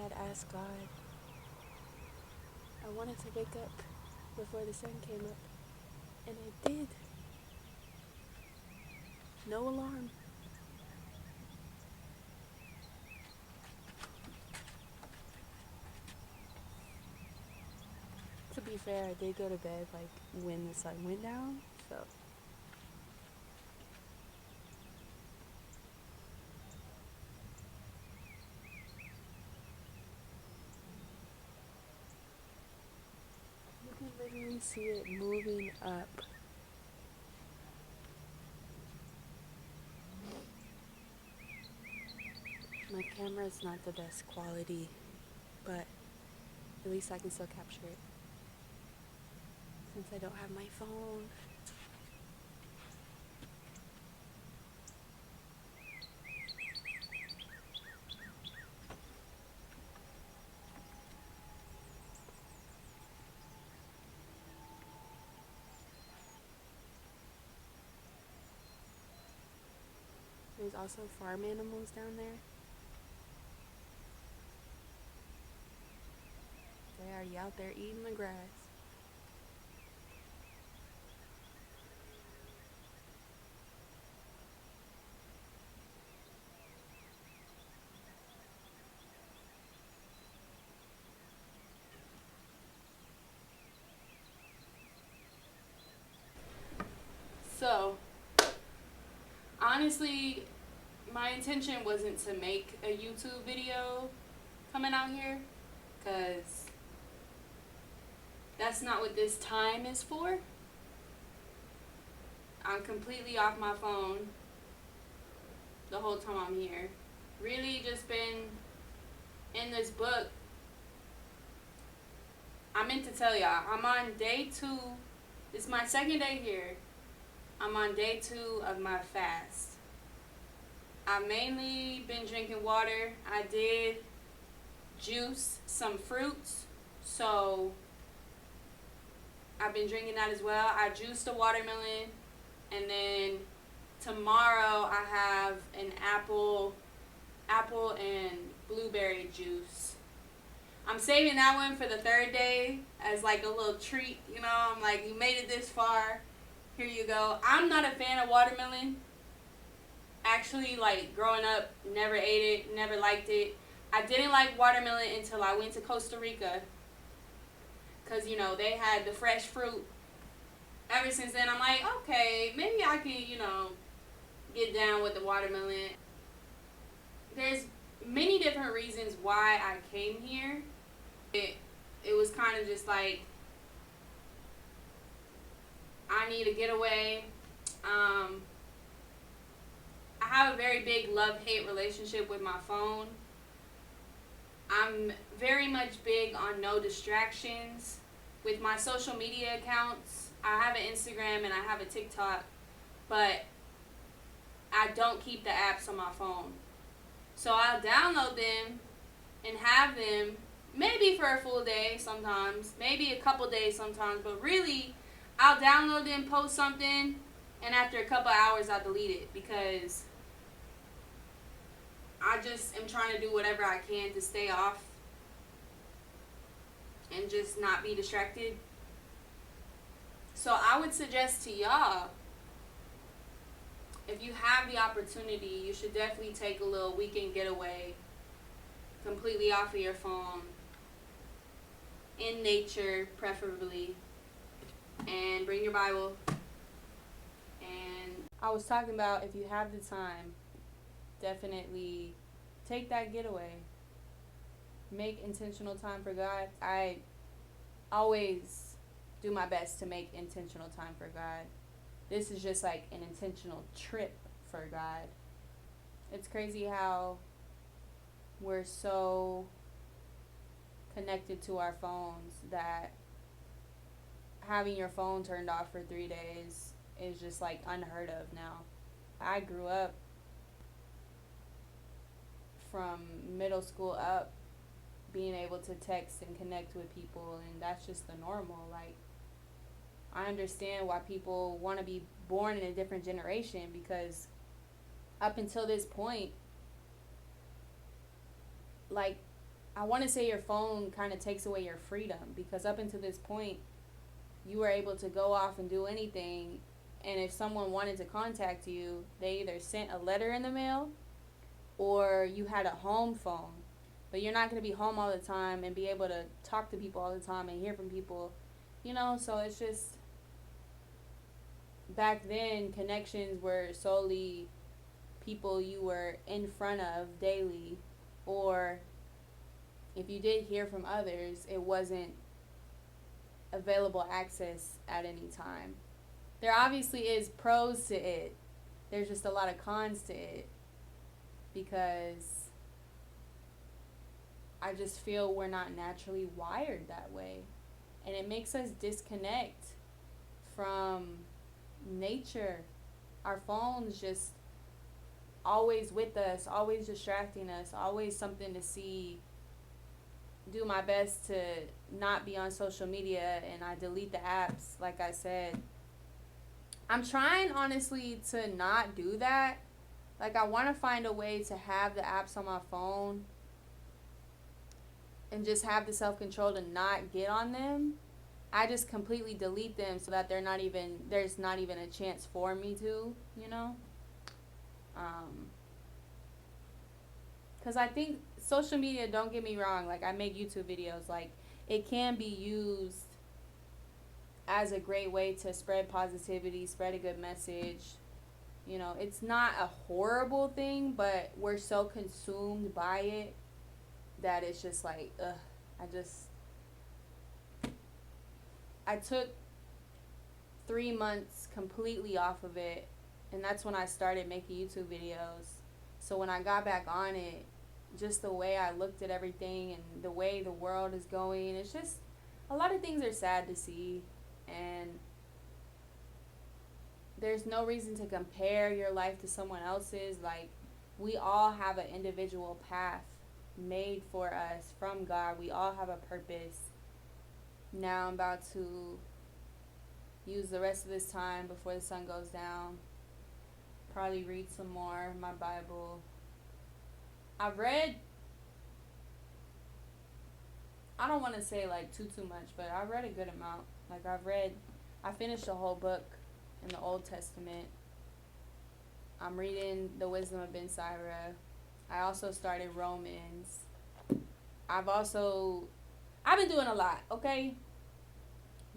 had asked God, I wanted to wake up before the sun came up, and I did. No alarm. To be fair, I did go to bed like when the sun went down, so you can literally see it moving up. My camera is not the best quality, but at least I can still capture it since I don't have my phone. There's also farm animals down there. They're already out there eating the grass. So, honestly, my intention wasn't to make a YouTube video coming out here, because that's not what this time is for. I'm completely off my phone the whole time I'm here. Really just been in this book. I meant to tell y'all, I'm on day 2. It's my second day here. I'm on day 2 of my fast. I've mainly been drinking water. I did juice some fruits, so I've been drinking that as well. I juiced a watermelon, and then tomorrow I have an apple and blueberry juice. I'm saving that one for the 3rd day as like a little treat, you know. I'm like, you made it this far, here you go. I'm not a fan of watermelon. Actually, like, growing up, never ate it, never liked it. I didn't like watermelon until I went to Costa Rica, because, you know, they had the fresh fruit. Ever since then, I'm like, okay, maybe I can, you know, get down with the watermelon. There's many different reasons why I came here. It was kind of just like, I need a getaway. I have a very big love-hate relationship with my phone. I'm very much big on no distractions. With my social media accounts, I have an Instagram and I have a TikTok, but I don't keep the apps on my phone. So I'll download them and have them maybe for a full day sometimes, maybe a couple days sometimes, but really I'll download them, post something, and after a couple hours I'll delete it, because I just am trying to do whatever I can to stay off and just not be distracted. So I would suggest to y'all, if you have the opportunity, you should definitely take a little weekend getaway, completely off of your phone, in nature preferably, and bring your Bible. And I was talking about, if you have the time, definitely take that getaway. Make intentional time for God. I always do my best to make intentional time for God. This is just like an intentional trip for God. It's crazy how we're so connected to our phones that having your phone turned off for 3 days is just like unheard of now. I grew up from middle school up being able to text and connect with people, and that's just the normal. Like, I understand why people want to be born in a different generation, because up until this point, like, I want to say your phone kind of takes away your freedom, because up until this point, you were able to go off and do anything. And if someone wanted to contact you, they either sent a letter in the mail or you had a home phone. But you're not going to be home all the time and be able to talk to people all the time and hear from people, you know? So it's just, back then, connections were solely people you were in front of daily, or if you did hear from others, it wasn't available access at any time. There obviously is pros to it. There's just a lot of cons to it, because I just feel we're not naturally wired that way. And it makes us disconnect from nature. Our phones just always with us, always distracting us, always something to see. Do my best to not be on social media, and I delete the apps, like I said. I'm trying, honestly, to not do that. Like, I want to find a way to have the apps on my phone and just have the self-control to not get on them. I just completely delete them so that there's not even a chance for me to, you know? Because I think social media, don't get me wrong, like, I make YouTube videos, like, it can be used as a great way to spread positivity, spread a good message. You know, it's not a horrible thing, but we're so consumed by it that it's just like, ugh, I took 3 months completely off of it, and that's when I started making YouTube videos. So when I got back on it, just the way I looked at everything and the way the world is going, it's just, a lot of things are sad to see, and there's no reason to compare your life to someone else's. Like, we all have an individual path made for us from God. We all have a purpose. Now I'm about to use the rest of this time before the sun goes down. Probably read some more my Bible. I don't want to say like too much, but I read a good amount. Like, I finished the whole book in the Old Testament. I'm reading The Wisdom of Ben Sira. I also started Romans. I've been doing a lot, okay?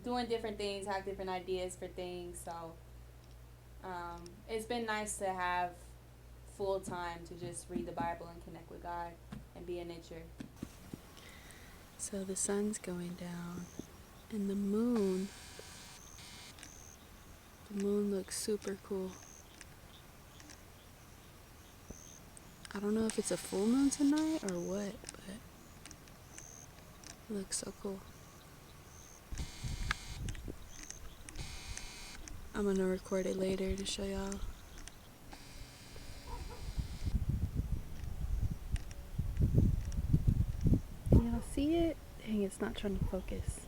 Doing different things, have different ideas for things. So it's been nice to have full time to just read the Bible and connect with God and be in nature. So the sun's going down, and the moon looks super cool. I don't know if it's a full moon tonight or what, but it looks so cool. I'm gonna record it later to show y'all. Can y'all see it? Dang, it's not trying to focus.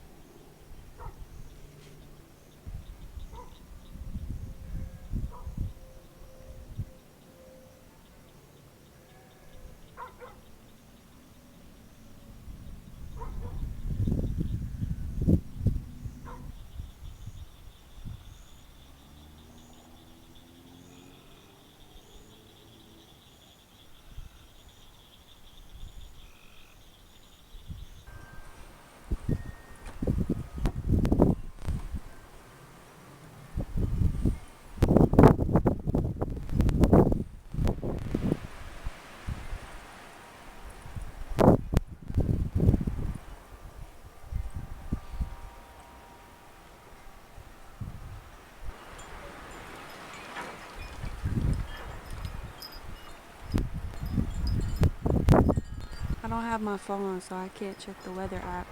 I don't have my phone, so I can't check the weather app.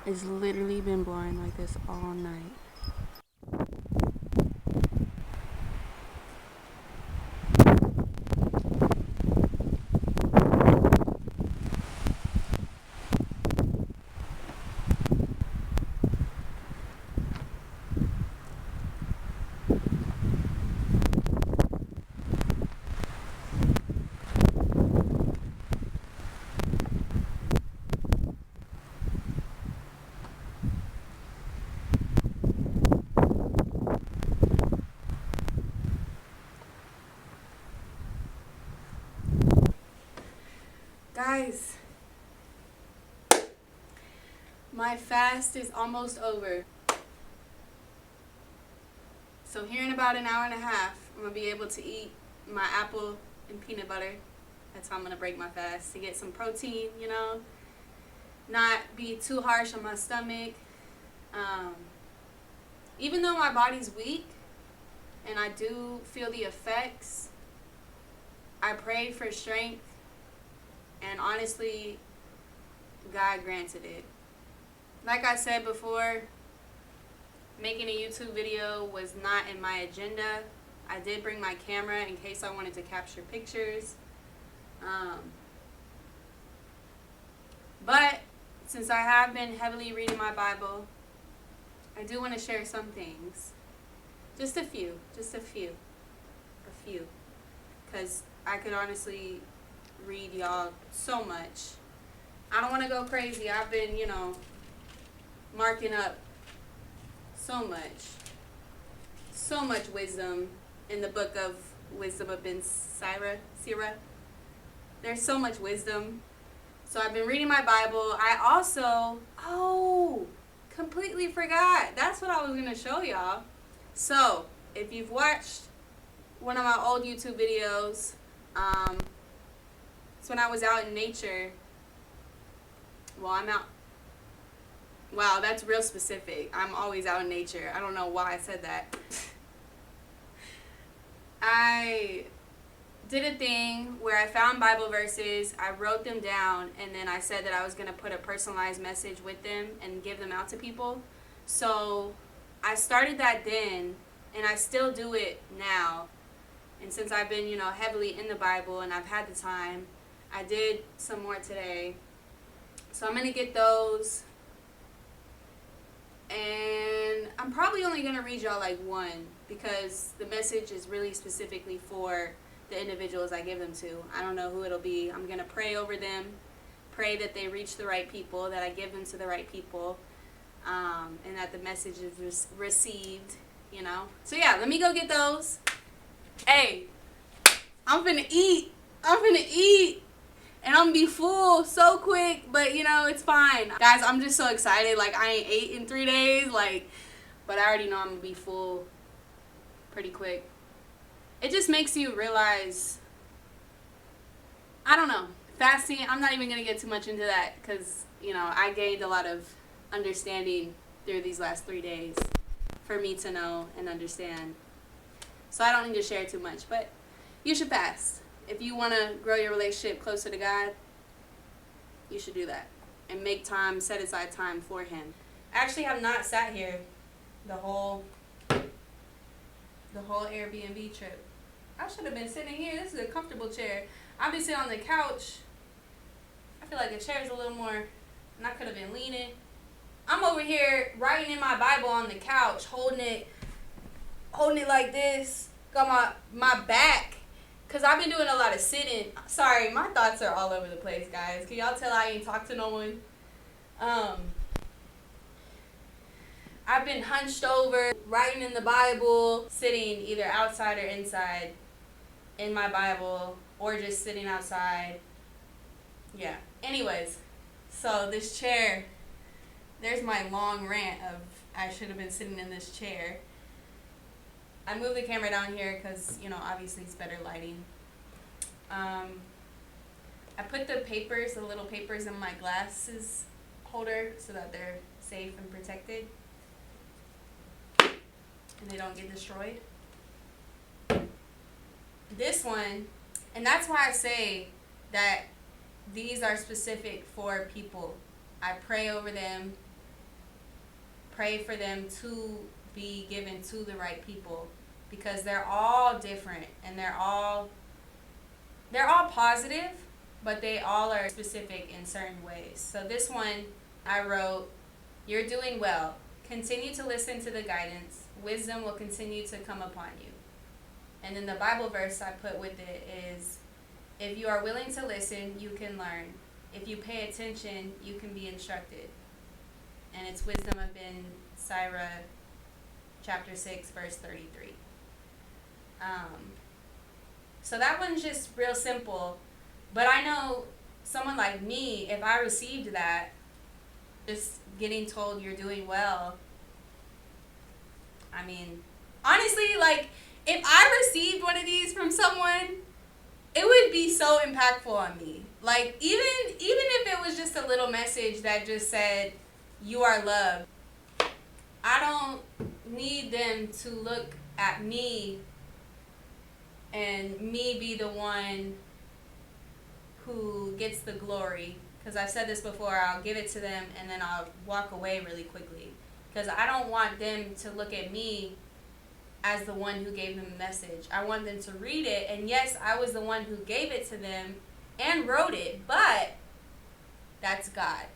It's literally been blowing like this all night. My fast is almost over. So here in about an hour and a half, I'm going to be able to eat my apple and peanut butter. That's how I'm going to break my fast, to get some protein, you know, not be too harsh on my stomach. Even though my body's weak and I do feel the effects, I pray for strength, and honestly, God granted it. Like I said before, making a YouTube video was not in my agenda. I did bring my camera in case I wanted to capture pictures. But since I have been heavily reading my Bible, I do want to share some things. Just a few. Because I could honestly read y'all so much. I don't want to go crazy. I've been, marking up so much wisdom in the book of Wisdom of Ben Sirah. There's so much wisdom. So I've been reading my Bible. I also, completely forgot. That's what I was going to show y'all. So, if you've watched one of my old YouTube videos, it's when I was out in nature. Well, I'm out. Wow, that's real specific. I'm always out in nature. I don't know why I said that. I did a thing where I found Bible verses, I wrote them down, and then I said that I was going to put a personalized message with them and give them out to people. So I started that then, and I still do it now. And since I've been, heavily in the Bible and I've had the time, I did some more today. So I'm going to get those. And I'm probably only going to read y'all like one, because the message is really specifically for the individuals I give them to. I don't know who it'll be. I'm going to pray over them, pray that they reach the right people, that I give them to the right people, and that the message is received, So yeah, let me go get those. Hey, I'm finna eat. And I'm gonna be full so quick, but it's fine. Guys, I'm just so excited. Like, I ain't ate in 3 days, but I already know I'm gonna be full pretty quick. It just makes you realize, I don't know, fasting, I'm not even gonna get too much into that, because, I gained a lot of understanding through these last 3 days for me to know and understand. So I don't need to share too much, but you should fast. If you want to grow your relationship closer to God, you should do that. And make time, set aside time for Him. I actually have not sat here the whole Airbnb trip. I should have been sitting here. This is a comfortable chair. I'll be sitting on the couch. I feel like the chair's a little more, and I could have been leaning. I'm over here writing in my Bible on the couch, holding it like this. Got my back. Because I've been doing a lot of sitting. Sorry, my thoughts are all over the place, guys. Can y'all tell I ain't talked to no one? I've been hunched over, writing in the Bible, sitting either outside or inside in my Bible, or just sitting outside. Yeah. Anyways, so this chair, there's my long rant of I should have been sitting in this chair. I moved the camera down here because, obviously it's better lighting. I put the little papers in my glasses holder so that they're safe and protected and they don't get destroyed. This one, and that's why I say that these are specific for people. I pray over them, pray for them to be given to the right people, because they're all different and they're all positive, but they all are specific in certain ways. So this one I wrote, "You're doing well. Continue to listen to the guidance. Wisdom will continue to come upon you." And then the Bible verse I put with it is, "If you are willing to listen, you can learn. If you pay attention, you can be instructed." And it's Wisdom of Ben Sirah, chapter 6, verse 33. So that one's just real simple. But I know someone like me, if I received that, just getting told you're doing well. I mean, honestly, like, if I received one of these from someone, it would be so impactful on me. Like, even if it was just a little message that just said, "You are loved," I don't need them to look at me and me be the one who gets the glory. Because I've said this before, I'll give it to them and then I'll walk away really quickly. Because I don't want them to look at me as the one who gave them the message. I want them to read it, and yes, I was the one who gave it to them and wrote it, but that's God.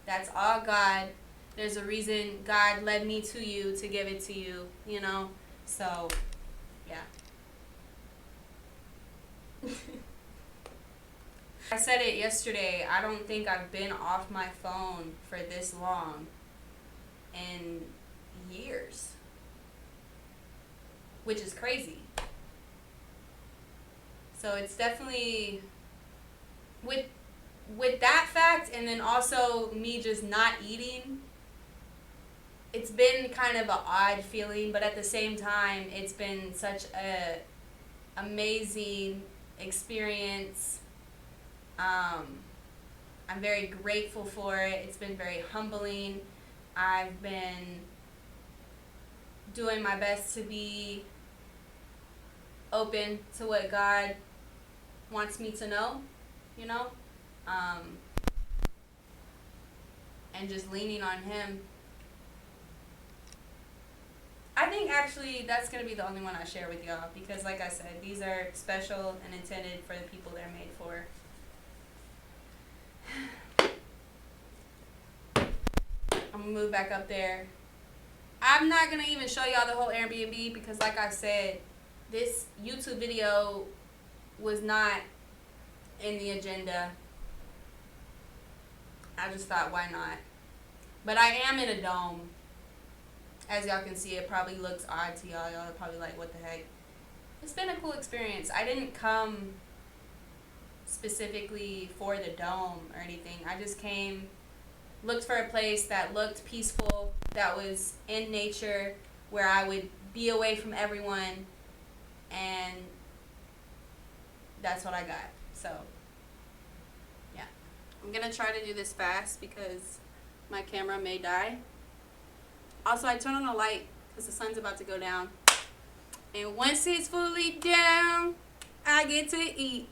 That's all God. There's a reason God led me to you to give it to you, you know? So, yeah. I said it yesterday, I don't think I've been off my phone for this long in years, which is crazy. So it's definitely with that fact, and then also me just not eating, it's been kind of an odd feeling, but at the same time it's been such a amazing experience. I'm very grateful for it. It's been very humbling. I've been doing my best to be open to what God wants me to know, you know, and just leaning on Him. I think actually that's going to be the only one I share with y'all, because like I said, these are special and intended for the people they're made for. I'm going to move back up there. I'm not going to even show y'all the whole Airbnb because like I said, this YouTube video was not in the agenda. I just thought, why not? But I am in a dome. As y'all can see, it probably looks odd to y'all. Y'all are probably like, what the heck? It's been a cool experience. I didn't come specifically for the dome or anything. I just came, looked for a place that looked peaceful, that was in nature, where I would be away from everyone, and that's what I got. So, yeah. I'm going to try to do this fast because my camera may die. Also, I turn on the light because the sun's about to go down. And once it's fully down, I get to eat.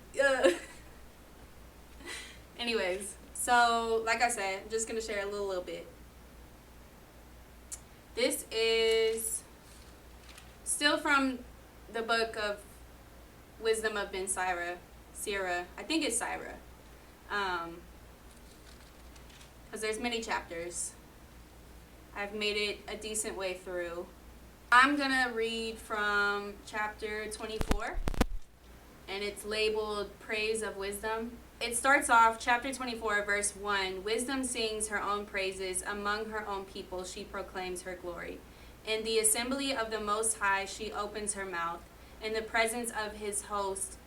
Anyways, so like I said, I'm just going to share a little bit. This is still from the book of Wisdom of Ben Sira. I think it's Sira. Because there's many chapters. I've made it a decent way through. I'm going to read from chapter 24, and it's labeled Praise of Wisdom. It starts off, chapter 24, verse 1, Wisdom sings her own praises. Among her own people she proclaims her glory. In the assembly of the Most High she opens her mouth. In the presence of His host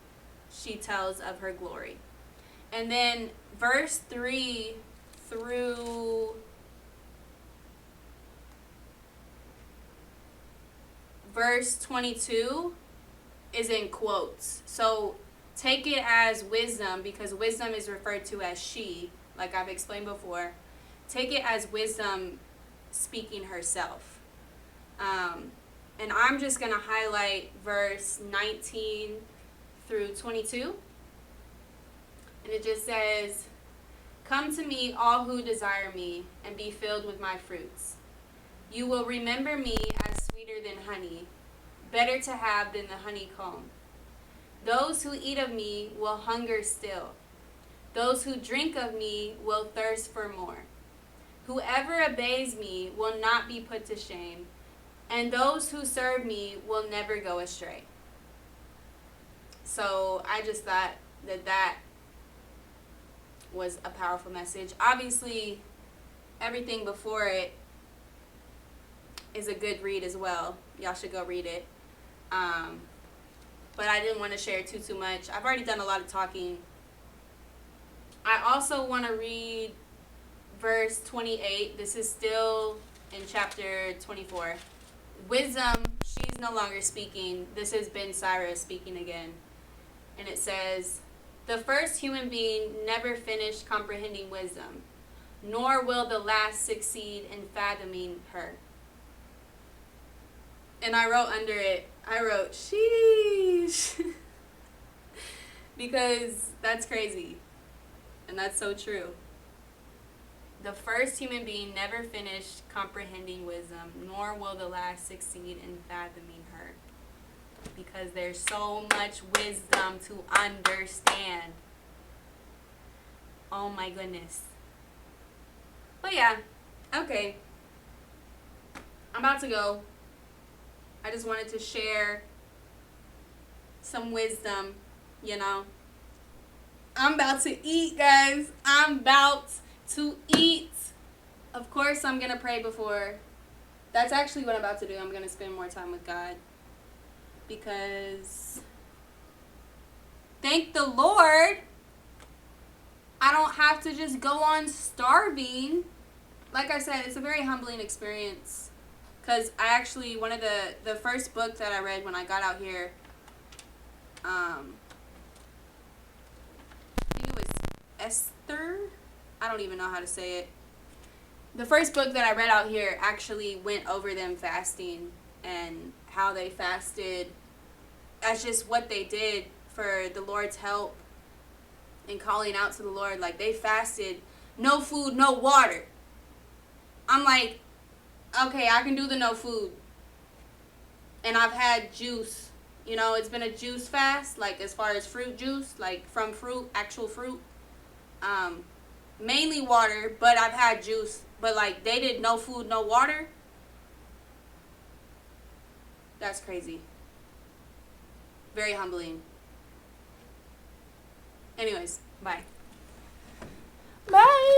she tells of her glory. And then verse 3 through verse 22 is in quotes. So take it as wisdom, because wisdom is referred to as she, like I've explained before. Take it as wisdom speaking herself. And I'm just going to highlight verse 19 through 22. And it just says, "Come to me, all who desire me, and be filled with my fruits. You will remember me as sweeter than honey, better to have than the honeycomb. Those who eat of me will hunger still. Those who drink of me will thirst for more. Whoever obeys me will not be put to shame, and those who serve me will never go astray." So I just thought that was a powerful message. Obviously, everything before it is a good read as well. Y'all should go read it. But I didn't want to share too much. I've already done a lot of talking. I also want to read verse 28. This is still in chapter 24. Wisdom, she's no longer speaking. This has been Cyrus speaking again. And it says, the first human being never finished comprehending wisdom, nor will the last succeed in fathoming her. And I wrote under it, sheesh. Because that's crazy. And that's so true. The first human being never finished comprehending wisdom, nor will the last succeed in fathoming her. Because there's so much wisdom to understand. Oh my goodness. But yeah, okay. I'm about to go. I just wanted to share some wisdom, you know. I'm about to eat, guys. I'm about to eat. Of course, I'm going to pray before. That's actually what I'm about to do. I'm going to spend more time with God. Because, thank the Lord, I don't have to just go on starving. Like I said, it's a very humbling experience. Because I actually, one of the first book that I read when I got out here, I think it was Esther. I don't even know how to say it. The first book that I read out here actually went over them fasting and how they fasted. That's just what they did for the Lord's help and calling out to the Lord. Like, they fasted, no food, no water. I'm like, okay, I can do the no food. And I've had juice. You know, it's been a juice fast, like as far as fruit juice, like from fruit, actual fruit. Mainly water, but I've had juice. But like, they did no food, no water. That's crazy. Very humbling. Anyways, bye. Bye.